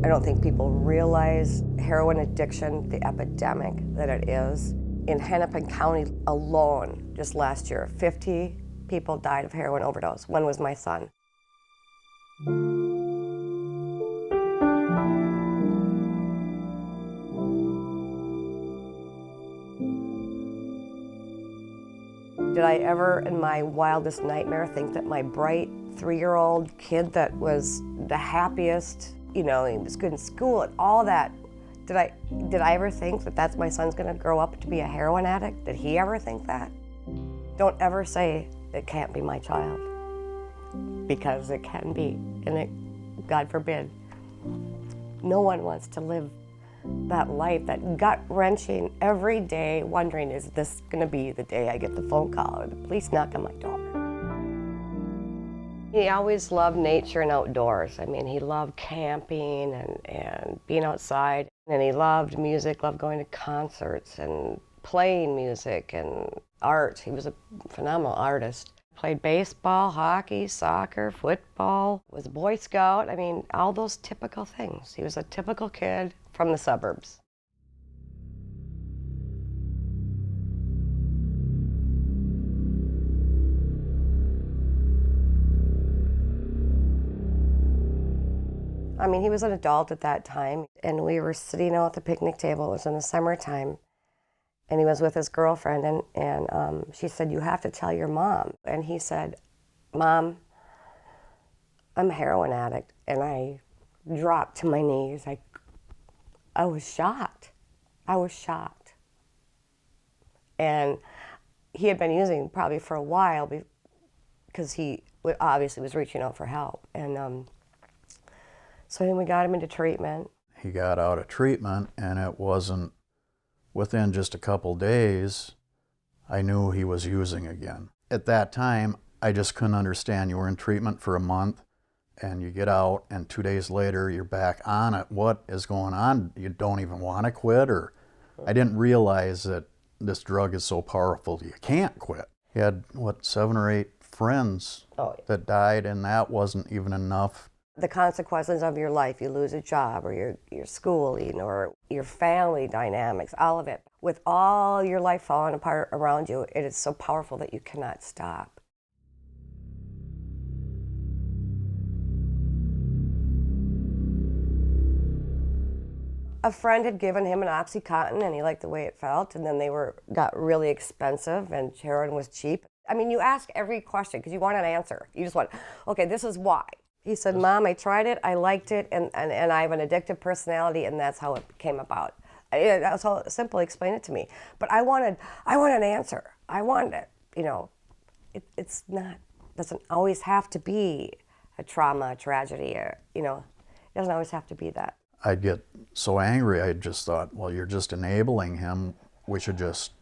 I don't think people realize heroin addiction, the epidemic that it is. In Hennepin County alone, just last year, 50 people died of heroin overdose. One was my son. Did I ever, in my wildest nightmare, think that my bright 3-year-old kid that was the happiest, you know, he was good in school and all that, did I ever think that that's my son's gonna grow up to be a heroin addict? Did he ever think that? Don't ever say it can't be my child, because it can be, and it, God forbid. No one wants to live that life, that gut-wrenching, every day wondering, is this gonna be the day I get the phone call or the police knock on my door? He always loved nature and outdoors. I mean, he loved camping and being outside, and he loved music, loved going to concerts and playing music and art. He was a phenomenal artist. Played baseball, hockey, soccer, football, was a Boy Scout. I mean, all those typical things. He was a typical kid from the suburbs. I mean, he was an adult at that time, and we were sitting out at the picnic table. It was in the summertime, and he was with his girlfriend, and she said, "You have to tell your mom." And he said, "Mom, I'm a heroin addict." And I dropped to my knees. I was shocked. I was shocked. And he had been using probably for a while because he obviously was reaching out for help. And so then we got him into treatment. He got out of treatment, and it wasn't within just a couple days, I knew he was using again. At that time, I just couldn't understand. You were in treatment for a month, and you get out, and 2 days later, you're back on it. What is going on? You don't even want to quit? Or I didn't realize that this drug is so powerful, you can't quit. He had, what, 7 or 8 friends that died, and that wasn't even enough. The consequences of your life, you lose a job or your schooling or your family dynamics, all of it. With all your life falling apart around you, it is so powerful that you cannot stop. A friend had given him an Oxycontin and he liked the way it felt, and then they got really expensive and heroin was cheap. I mean, you ask every question because you want an answer. You just want, okay, this is why. He said, "Mom, I tried it, I liked it, and I have an addictive personality, and that's how it came about." That's how simple, explain it to me. But I want an answer. I wanted it, you know. It's not, doesn't always have to be a trauma, a tragedy, or, you know, it doesn't always have to be that. I'd get so angry, I just thought, well, you're just enabling him. We should just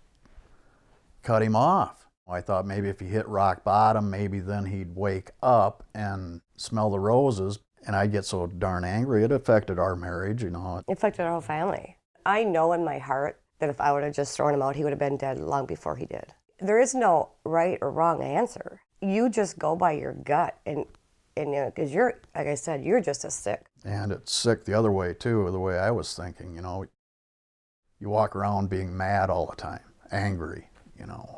cut him off. I thought maybe if he hit rock bottom, maybe then he'd wake up and smell the roses. And I'd get so darn angry, it affected our marriage, you know. It affected our whole family. I know in my heart that if I would have just thrown him out, he would have been dead long before he did. There is no right or wrong answer. You just go by your gut, and you know, because you're, like I said, you're just as sick. And it's sick the other way too, the way I was thinking, you know. You walk around being mad all the time, angry, you know.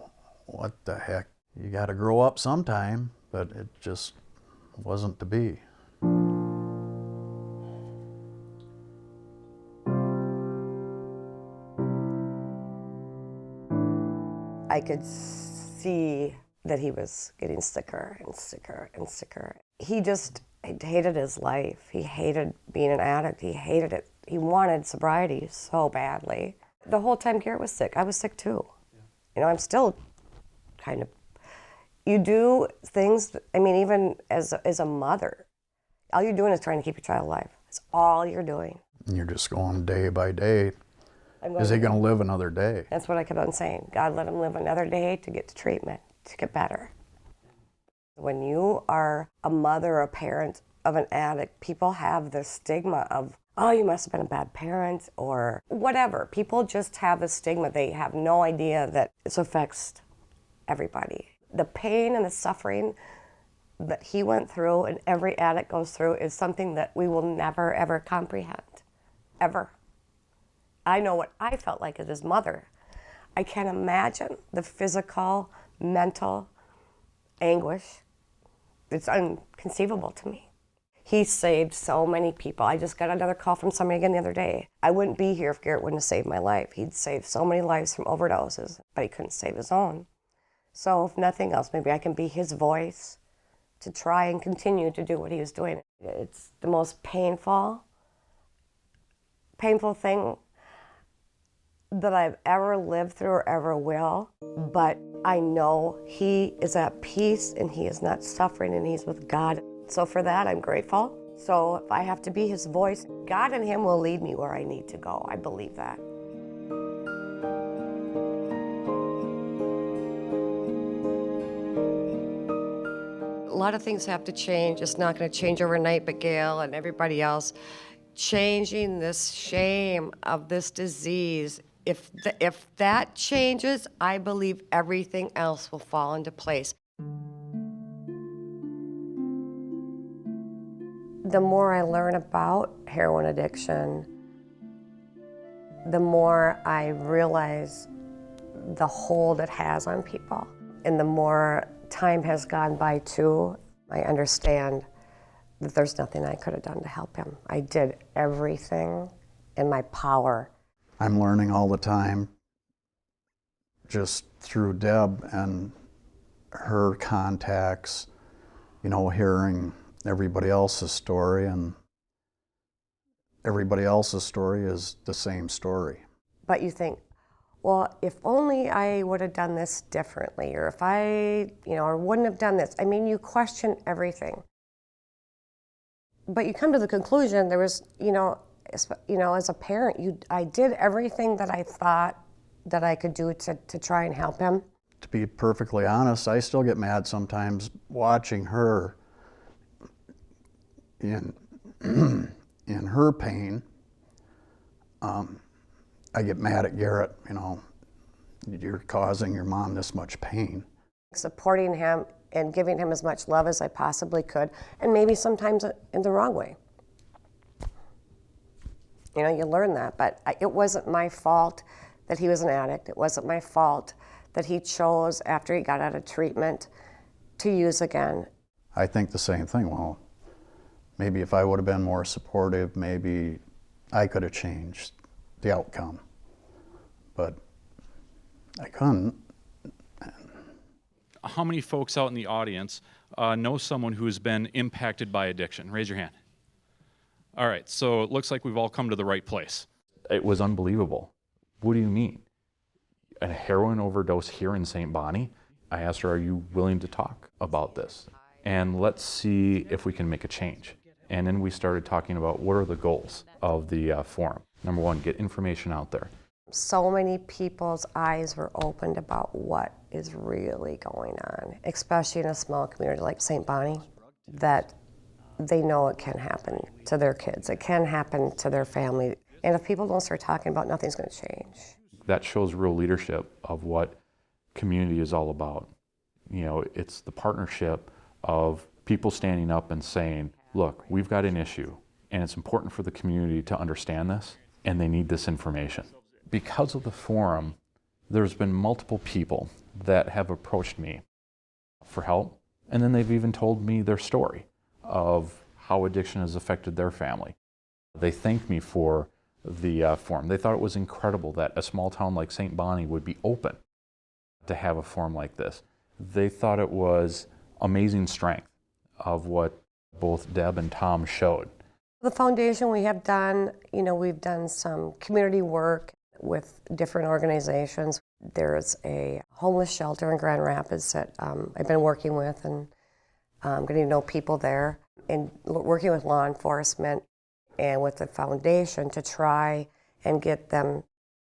What the heck? You got to grow up sometime, but it just wasn't to be. I could see that he was getting sicker and sicker and sicker. He just hated his life. He hated being an addict. He hated it. He wanted sobriety so badly. The whole time Garrett was sick, I was sick too. You know, I'm still kind of, you do things, I mean, even as a mother, all you're doing is trying to keep your child alive. That's all you're doing. And you're just going day by day. Is he going to live another day? That's what I kept on saying. God, let him live another day to get to treatment, to get better. When you are a mother or a parent of an addict, people have the stigma of, oh, you must have been a bad parent or whatever. People just have the stigma. They have no idea that this affects everybody. The pain and the suffering that he went through and every addict goes through is something that we will never, ever comprehend, ever. I know what I felt like as his mother. I can't imagine the physical, mental anguish. It's inconceivable to me. He saved so many people. I just got another call from somebody again the other day. I wouldn't be here if Garrett wouldn't have saved my life. He'd saved so many lives from overdoses, but he couldn't save his own. So if nothing else, maybe I can be his voice to try and continue to do what he was doing. It's the most painful thing that I've ever lived through or ever will, but I know he is at peace and he is not suffering and he's with God. So for that, I'm grateful. So if I have to be his voice, God and him will lead me where I need to go. I believe that. A lot of things have to change. It's not going to change overnight, but Gail and everybody else, changing this shame of this disease, if that changes, I believe everything else will fall into place. The more I learn about heroin addiction, the more I realize the hold it has on people. And the more time has gone by too, I understand that there's nothing I could have done to help him. I did everything in my power. I'm learning all the time, just through Deb and her contacts, you know, hearing everybody else's story, and everybody else's story is the same story. But you think, well, if only I would have done this differently, or if I, or wouldn't have done this. I mean, you question everything. But you come to the conclusion there was, as a parent, I did everything that I thought that I could do to try and help him. To be perfectly honest, I still get mad sometimes watching her in her pain. I get mad at Garrett, you're causing your mom this much pain. Supporting him and giving him as much love as I possibly could, and maybe sometimes in the wrong way. You learn that, but it wasn't my fault that he was an addict. It wasn't my fault that he chose, after he got out of treatment, to use again. I think the same thing. Well, maybe if I would have been more supportive, maybe I could have changed the outcome, but I couldn't. How many folks out in the audience know someone who has been impacted by addiction? Raise your hand. All right, so it looks like we've all come to the right place. It was unbelievable. What do you mean? A heroin overdose here in St. Bonnie? I asked her, are you willing to talk about this? And let's see if we can make a change. And then we started talking about what are the goals of the forum. Number one, get information out there. So many people's eyes were opened about what is really going on, especially in a small community like St. Bonnie, that they know it can happen to their kids. It can happen to their family. And if people don't start talking about it, nothing's going to change. That shows real leadership of what community is all about. It's the partnership of people standing up and saying, look, we've got an issue, and it's important for the community to understand this, and they need this information. Because of the forum, there's been multiple people that have approached me for help, and then they've even told me their story of how addiction has affected their family. They thanked me for the forum. They thought it was incredible that a small town like St. Bonnie would be open to have a forum like this. They thought it was amazing strength of what both Deb and Tom showed. The foundation we have done, we've done some community work with different organizations. There's a homeless shelter in Grand Rapids that I've been working with, and getting to know people there, and working with law enforcement and with the foundation to try and get them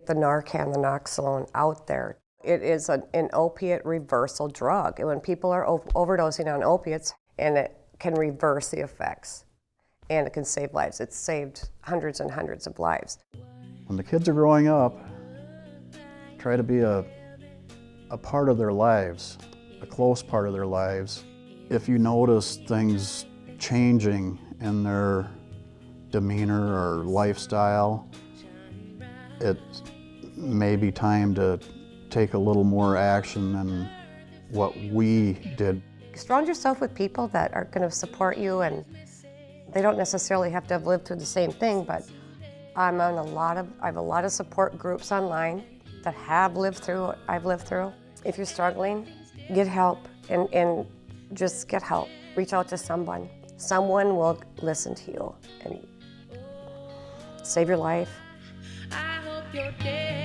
the Narcan, the Naloxone out there. It is an opiate reversal drug. And when people are overdosing on opiates, and it can reverse the effects, and it can save lives. It's saved hundreds and hundreds of lives. When the kids are growing up, try to be a part of their lives, a close part of their lives, If you notice things changing in their demeanor or lifestyle, it may be time to take a little more action than what we did. Surround yourself with people that are going to support you, and they don't necessarily have to have lived through the same thing, but I have a lot of support groups online that have lived through what I've lived through. If you're struggling, get help and just get help. Reach out to someone. Someone will listen to you and save your life. I hope you're dead.